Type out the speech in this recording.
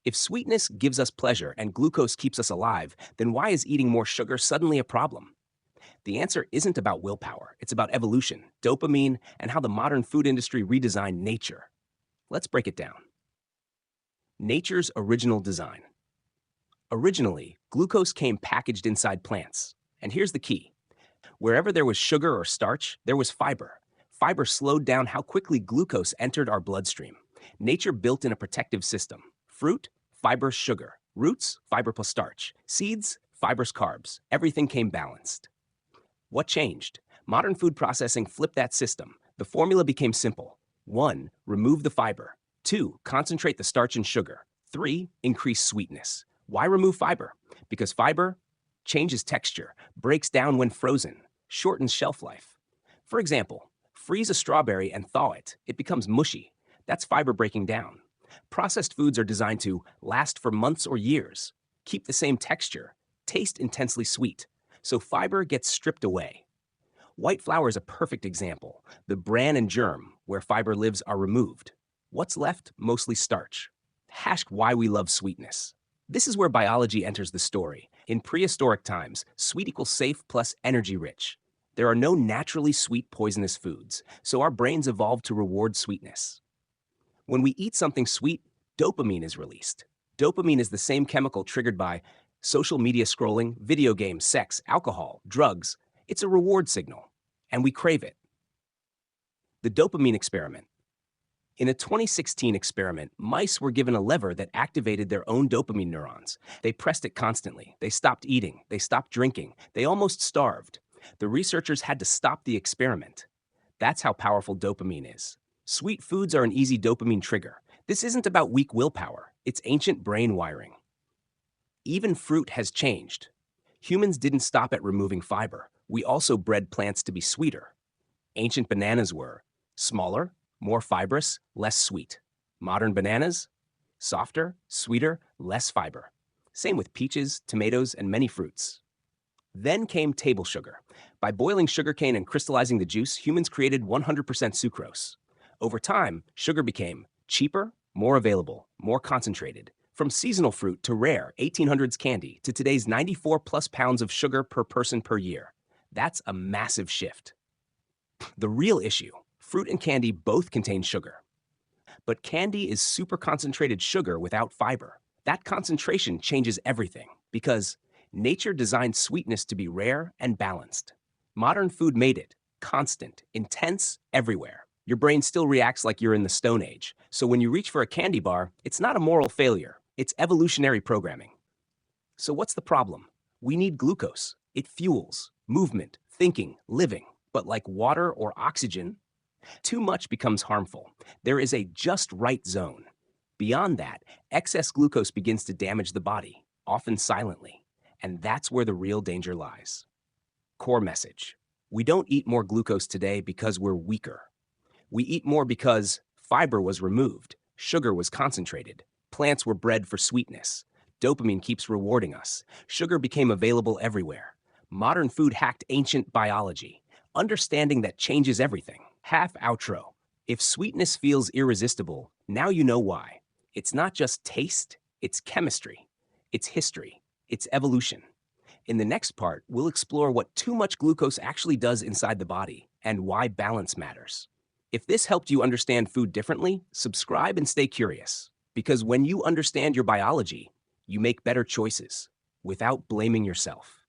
If sweetness gives us pleasure and glucose keeps us alive, then why is eating more sugar suddenly a problem? The answer isn't about willpower, it's about evolution, dopamine, and how the modern food industry redesigned nature. Let's break it down. Nature's original design. Originally, glucose came packaged inside plants. And here's the key. Wherever there was sugar or starch, there was fiber. Fiber slowed down how quickly glucose entered our bloodstream. Nature built in a protective system. Fruit, fiber, sugar. Roots, fiber plus starch. Seeds, fibers, carbs. Everything came balanced. What changed? Modern food processing flipped that system. The formula became simple. 1. Remove the fiber. 2. Concentrate the starch and sugar. 3. Increase sweetness. Why remove fiber? Because fiber changes texture, breaks down when frozen, shortens shelf life. For example, freeze a strawberry and thaw it. It becomes mushy. That's fiber breaking down. Processed foods are designed to last for months or years, keep the same texture, taste intensely sweet, so fiber gets stripped away. White flour is a perfect example. The bran and germ, where fiber lives, are removed. What's left? Mostly starch. Ask why we love sweetness. This is where biology enters the story. In prehistoric times, sweet equals safe plus energy rich. There are no naturally sweet poisonous foods, so our brains evolved to reward sweetness. When we eat something sweet, dopamine is released. Dopamine is the same chemical triggered by social media scrolling, video games, sex, alcohol, drugs. It's a reward signal, and we crave it. The dopamine experiment. In a 2016 experiment, mice were given a lever that activated their own dopamine neurons. They pressed it constantly. They stopped eating. They stopped drinking. They almost starved. The researchers had to stop the experiment. That's how powerful dopamine is. Sweet foods are an easy dopamine trigger. This isn't about weak willpower. It's ancient brain wiring. Even fruit has changed. Humans didn't stop at removing fiber. We also bred plants to be sweeter. Ancient bananas were smaller, more fibrous, less sweet. Modern bananas? Softer, sweeter, less fiber. Same with peaches, tomatoes, and many fruits. Then came table sugar. By boiling sugarcane and crystallizing the juice, humans created 100% sucrose. Over time, sugar became cheaper, more available, more concentrated. From seasonal fruit to rare 1800s candy to today's 94 plus pounds of sugar per person per year. That's a massive shift. The real issue. Fruit and candy both contain sugar. But candy is super concentrated sugar without fiber. That concentration changes everything because nature designed sweetness to be rare and balanced. Modern food made it constant, intense, everywhere. Your brain still reacts like you're in the Stone Age. So when you reach for a candy bar, it's not a moral failure. It's evolutionary programming. So what's the problem? We need glucose. It fuels movement, thinking, living. But like water or oxygen, too much becomes harmful. There is a just right zone. Beyond that, excess glucose begins to damage the body, often silently. And that's where the real danger lies. Core message. We don't eat more glucose today because we're weaker. We eat more because fiber was removed, sugar was concentrated, plants were bred for sweetness. Dopamine keeps rewarding us. Sugar became available everywhere. Modern food hacked ancient biology. Understanding that changes everything. Half outro. If sweetness feels irresistible, now you know why. It's not just taste, it's chemistry, it's history, it's evolution. In the next part, we'll explore what too much glucose actually does inside the body and why balance matters. If this helped you understand food differently, subscribe and stay curious. Because when you understand your biology, you make better choices without blaming yourself.